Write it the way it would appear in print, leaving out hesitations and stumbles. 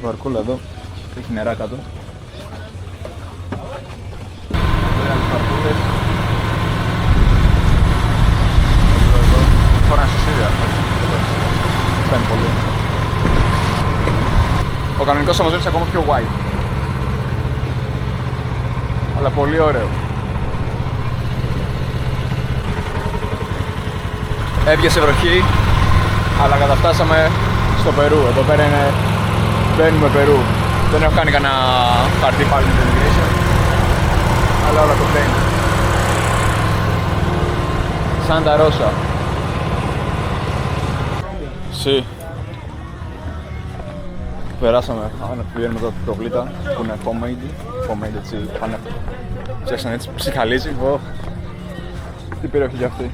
Βαρκούλα εδώ, έχει νερά κάτω. Τώρα είναι σωσίδια. Φτάνει πολύ. Ο κανονικός θα μας δώσει ακόμα πιο wide. Αλλά πολύ ωραίο. Έβγαινε βροχή, αλλά καταφτάσαμε στο Περού. Εδώ πέρα είναι, μπαίνουμε Περού. Δεν έχω κάνει κανένα χαρτί πάλι με το immigration, αλλά όλα το μπαίνει. Σάντα Ρώσα. Sí. Περάσαμε, πηγαίνουμε εδώ το Βλήτα που είναι homemade έτσι, πάνε, φτιάξανε έτσι ψυχαλίζει. Τι περιοχή για αυτή.